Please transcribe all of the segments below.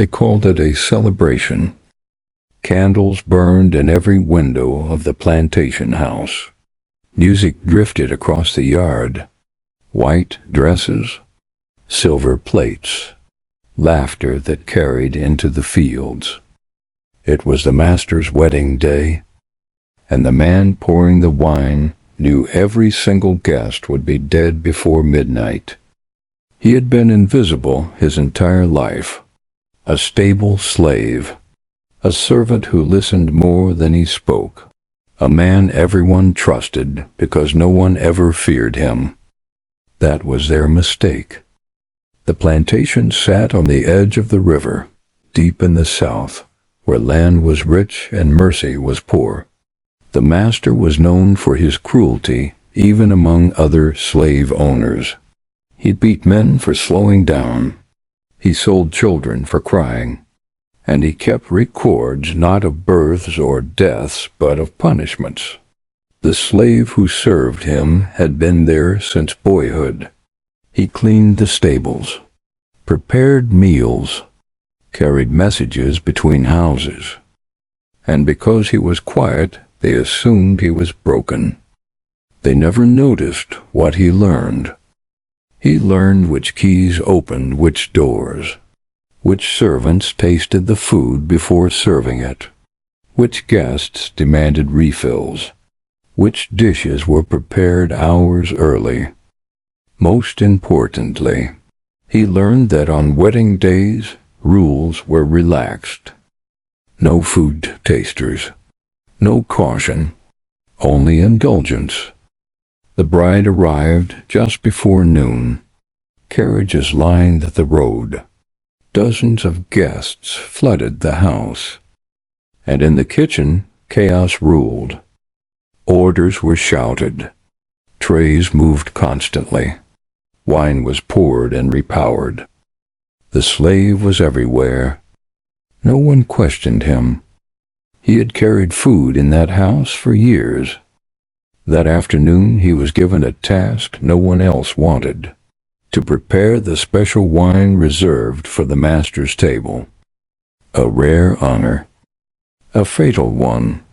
They called it a celebration. Candles burned in every window of the plantation house. Music drifted across the yard. White dresses, silver plates, laughter that carried into the fields. It was the master's wedding day, and the man pouring the wine knew every single guest would be dead before midnight. He had been invisible his entire life, a stable slave, a servant who listened more than he spoke, a man everyone trusted because no one ever feared him. That was their mistake. The plantation sat on the edge of the river, deep in the south, where land was rich and mercy was poor. The master was known for his cruelty, even among other slave owners. He beat men for slowing down. He sold children for crying. And he kept records not of births or deaths, but of punishments. The slave who served him had been there since boyhood. He cleaned the stables, prepared meals, carried messages between houses. And because he was quiet, they assumed he was broken. They never noticed what he learned. He learned which keys opened which doors, which servants tasted the food before serving it, which guests demanded refills, which dishes were prepared hours early. Most importantly, he learned that on wedding days, rules were relaxed. No food tasters, no caution, only indulgence. The bride arrived just before noon. Carriages lined the road. Dozens of guests flooded the house. And in the kitchen, chaos ruled. Orders were shouted. Trays moved constantly. Wine was poured and repowered. The slave was everywhere. No one questioned him. He had carried food in that house for years. That afternoon he was given a task no one else wanted, to prepare the special wine reserved for the master's table. A rare honor, a fatal one.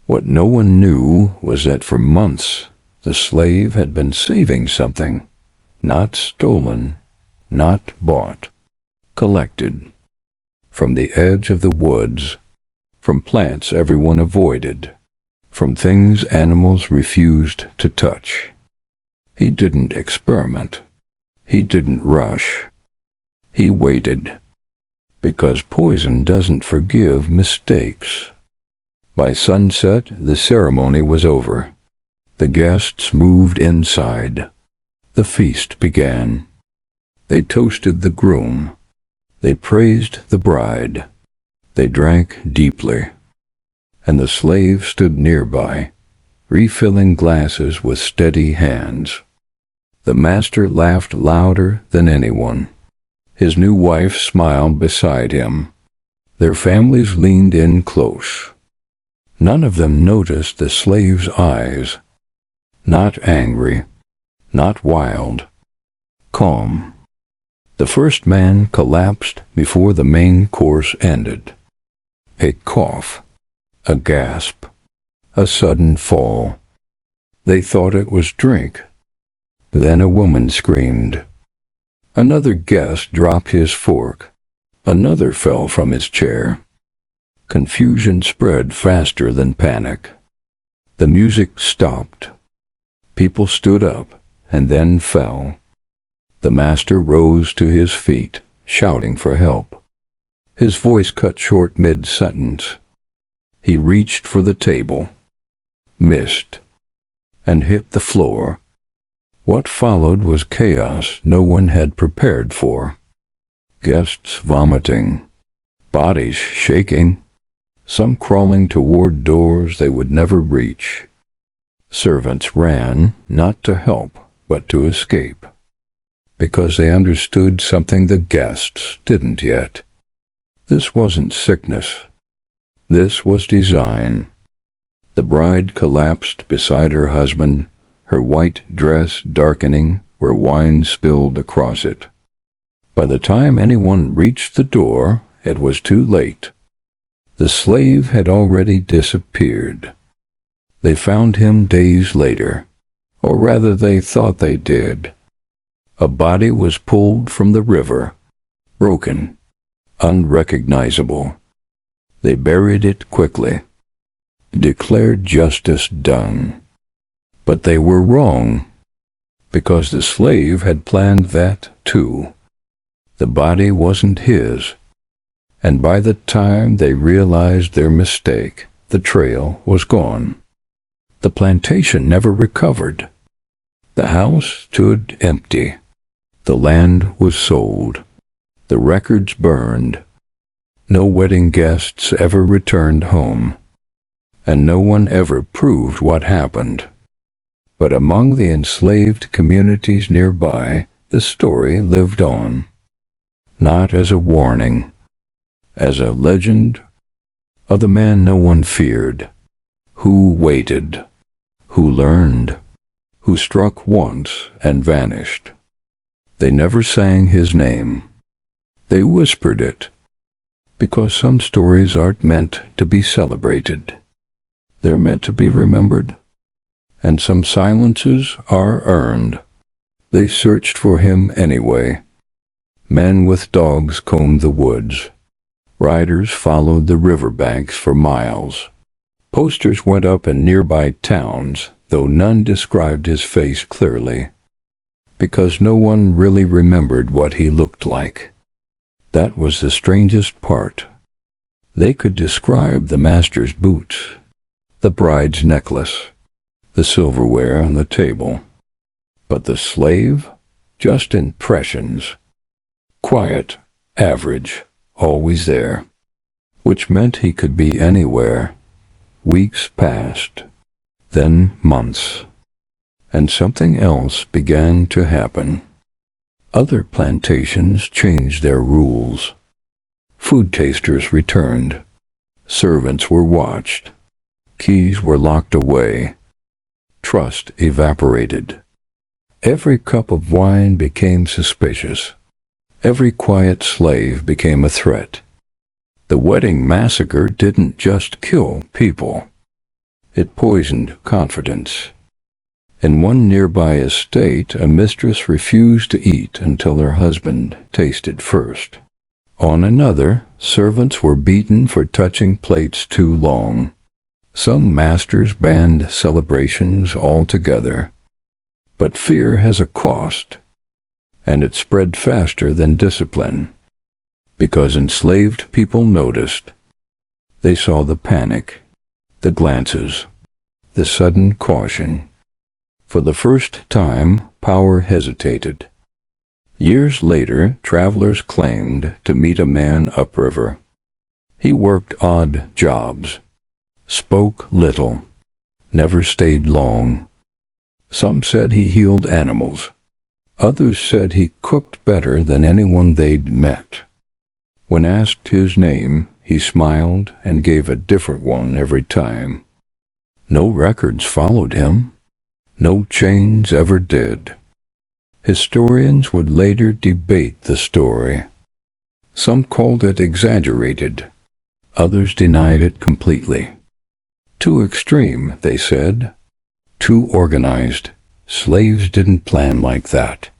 What no one knew was that for months the slave had been saving something, not stolen, not bought, collected, from the edge of the woods, from plants everyone avoided, from things animals refused to touch. He didn't experiment. He didn't rush. He waited, because poison doesn't forgive mistakes. By sunset, the ceremony was over. The guests moved inside. The feast began. They toasted the groom. They praised the bride. They drank deeply. And the slave stood nearby, refilling glasses with steady hands. The master laughed louder than anyone. His new wife smiled beside him. Their families leaned in close. None of them noticed the slave's eyes. Not angry, not wild, calm. The first man collapsed before the main course ended. A cough, a gasp, a sudden fall. They thought it was drink. Then a woman screamed. Another guest dropped his fork. Another fell from his chair. Confusion spread faster than panic. The music stopped. People stood up and then fell. The master rose to his feet, shouting for help. His voice cut short mid-sentence. He reached for the table, missed, and hit the floor. What followed was chaos no one had prepared for. Guests vomiting, bodies shaking, some crawling toward doors they would never reach. Servants ran, not to help, but to escape, because they understood something the guests didn't yet. This wasn't sickness. This was design. The bride collapsed beside her husband, her white dress darkening where wine spilled across it. By the time anyone reached the door, it was too late. The slave had already disappeared. They found him days later, or rather they thought they did. A body was pulled from the river, broken, unrecognizable. They buried it quickly, declared justice done. But they were wrong, because the slave had planned that too. The body wasn't his, and by the time they realized their mistake, the trail was gone. The plantation never recovered. The house stood empty. The land was sold. The records burned. No wedding guests ever returned home, and no one ever proved what happened. But among the enslaved communities nearby, the story lived on, not as a warning, as a legend of the man no one feared, who waited, who learned, who struck once and vanished. They never sang his name. They whispered it, because some stories aren't meant to be celebrated. They're meant to be remembered, and some silences are earned. They searched for him anyway. Men with dogs combed the woods. Riders followed the riverbanks for miles. Posters went up in nearby towns, though none described his face clearly, because no one really remembered what he looked like. That was the strangest part. They could describe the master's boots, the bride's necklace, the silverware on the table. But the slave? Just impressions. Quiet, average, always there. Which meant he could be anywhere. Weeks passed, then months, and something else began to happen. Other plantations changed their rules. Food tasters returned. Servants were watched. Keys were locked away. Trust evaporated. Every cup of wine became suspicious. Every quiet slave became a threat. The wedding massacre didn't just kill people. It poisoned confidence. In one nearby estate, a mistress refused to eat until her husband tasted first. On another, servants were beaten for touching plates too long. Some masters banned celebrations altogether. But fear has a cost, and it spread faster than discipline, because enslaved people noticed. They saw the panic, the glances, the sudden caution. For the first time, power hesitated. Years later, travelers claimed to meet a man upriver. He worked odd jobs, spoke little, never stayed long. Some said he healed animals. Others said he cooked better than anyone they'd met. When asked his name, he smiled and gave a different one every time. No records followed him. No chains ever did. Historians would later debate the story. Some called it exaggerated. Others denied it completely. Too extreme, they said. Too organized. Slaves didn't plan like that.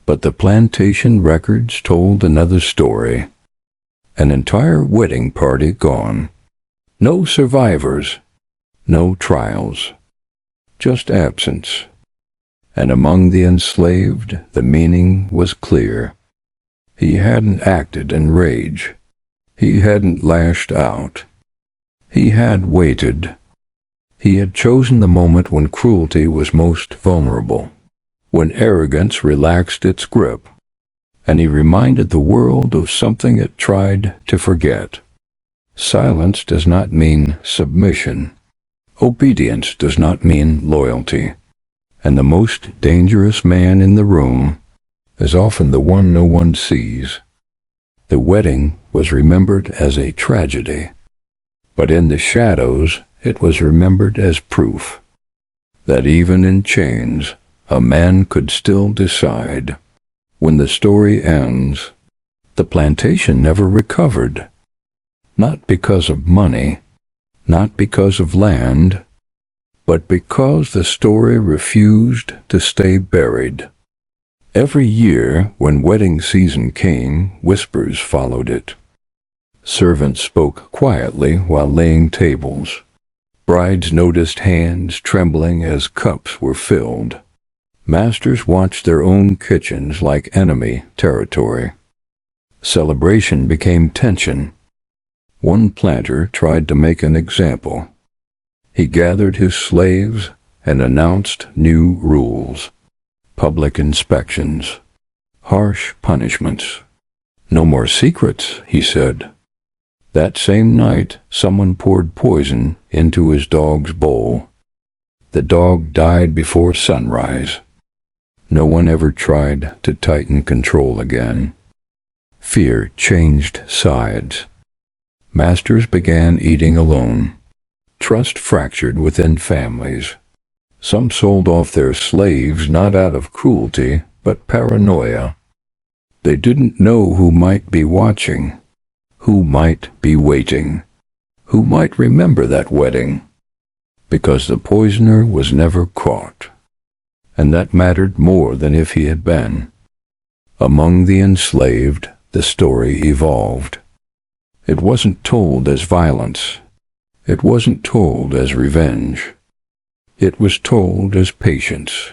But the plantation records told another story. An entire wedding party gone. No survivors. No trials. Just absence. And among the enslaved, the meaning was clear. He hadn't acted in rage. He hadn't lashed out. He had waited. He had chosen the moment when cruelty was most vulnerable, when arrogance relaxed its grip, and he reminded the world of something it tried to forget. Silence does not mean submission. Obedience does not mean loyalty. And the most dangerous man in the room is often the one no one sees. The wedding was remembered as a tragedy, but in the shadows it was remembered as proof that even in chains a man could still decide. When the story ends, The plantation never recovered. Not because of money, not because of land, but because the story refused to stay buried. Every year, when wedding season came, whispers followed it. Servants spoke quietly while laying tables. Brides noticed hands trembling as cups were filled. Masters watched their own kitchens like enemy territory. Celebration became tension. One planter tried to make an example. He gathered his slaves and announced new rules. Public inspections. Harsh punishments. No more secrets, he said. That same night, someone poured poison into his dog's bowl. The dog died before sunrise. No one ever tried to tighten control again. Fear changed sides. Masters began eating alone. Trust fractured within families. Some sold off their slaves not out of cruelty, but paranoia. They didn't know who might be watching, who might be waiting, who might remember that wedding, because the poisoner was never caught. And that mattered more than if he had been. Among the enslaved, the story evolved. It wasn't told as violence. It wasn't told as revenge. It was told as patience.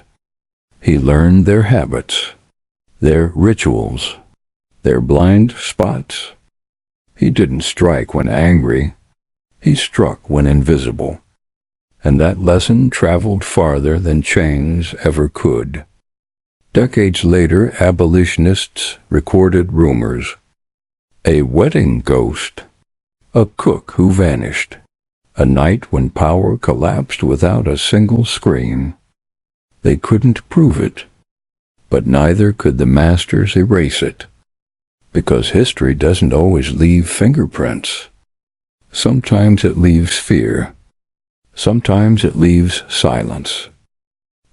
He learned their habits, their rituals, their blind spots. He didn't strike when angry. He struck when invisible. And that lesson traveled farther than chains ever could. Decades later, abolitionists recorded rumors. A wedding ghost, a cook who vanished, a night when power collapsed without a single scream. They couldn't prove it, but neither could the masters erase it, because history doesn't always leave fingerprints. Sometimes it leaves fear. Sometimes it leaves silence.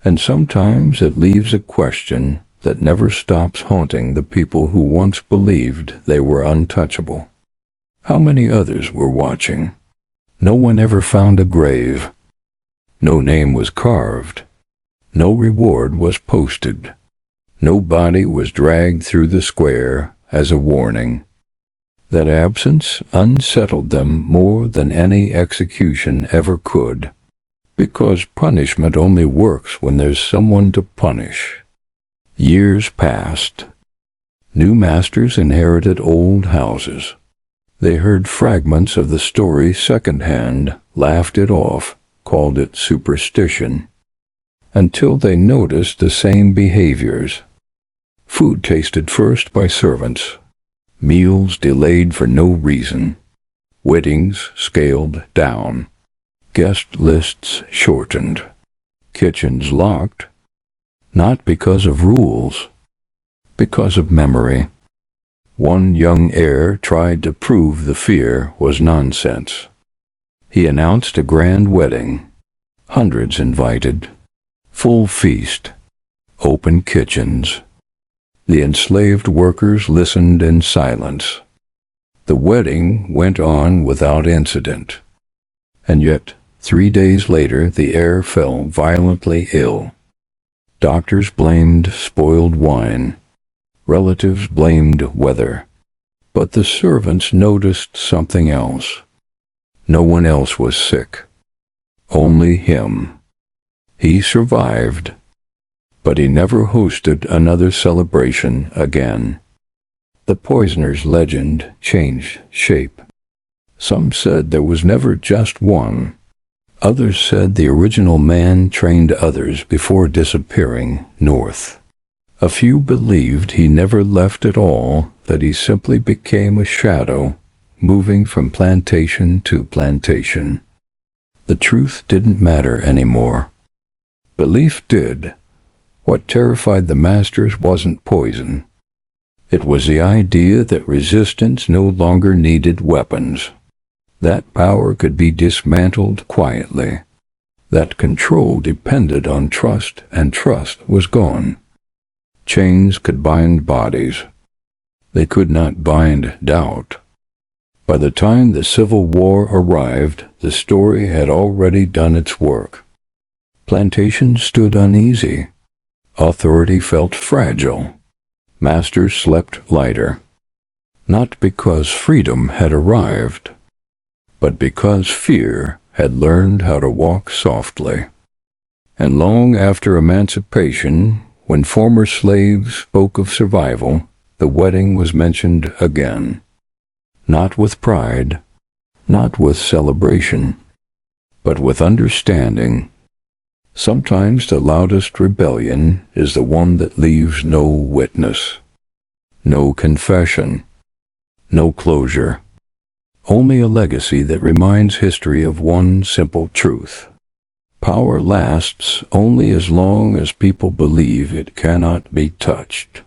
And sometimes it leaves a question that never stops haunting the people who once believed they were untouchable. How many others were watching? No one ever found a grave. No name was carved. No reward was posted. No body was dragged through the square as a warning. That absence unsettled them more than any execution ever could, because punishment only works when there's someone to punish. Years passed. New masters inherited old houses. They heard fragments of the story secondhand, laughed it off, called it superstition, until they noticed the same behaviors. Food tasted first by servants. Meals delayed for no reason. Weddings scaled down. Guest lists shortened. Kitchens locked. Not because of rules, because of memory. One young heir tried to prove the fear was nonsense. He announced a grand wedding. Hundreds invited. Full feast. Open kitchens. The enslaved workers listened in silence. The wedding went on without incident. And yet, 3 days later, the heir fell violently ill. Doctors blamed spoiled wine. Relatives blamed weather. But the servants noticed something else. No one else was sick. Only him. He survived. But he never hosted another celebration again. The poisoner's legend changed shape. Some said there was never just one. Others said the original man trained others before disappearing north. A few believed he never left at all, that he simply became a shadow, moving from plantation to plantation. The truth didn't matter anymore. Belief did. What terrified the masters wasn't poison. It was the idea that resistance no longer needed weapons. That power could be dismantled quietly. That control depended on trust, and trust was gone. Chains could bind bodies. They could not bind doubt. By the time the Civil War arrived, the story had already done its work. Plantations stood uneasy. Authority felt fragile. Masters slept lighter. Not because freedom had arrived, but because fear had learned how to walk softly. And long after emancipation, when former slaves spoke of survival, the wedding was mentioned again. Not with pride, not with celebration, but with understanding. Sometimes the loudest rebellion is the one that leaves no witness, no confession, no closure, only a legacy that reminds history of one simple truth. Power lasts only as long as people believe it cannot be touched.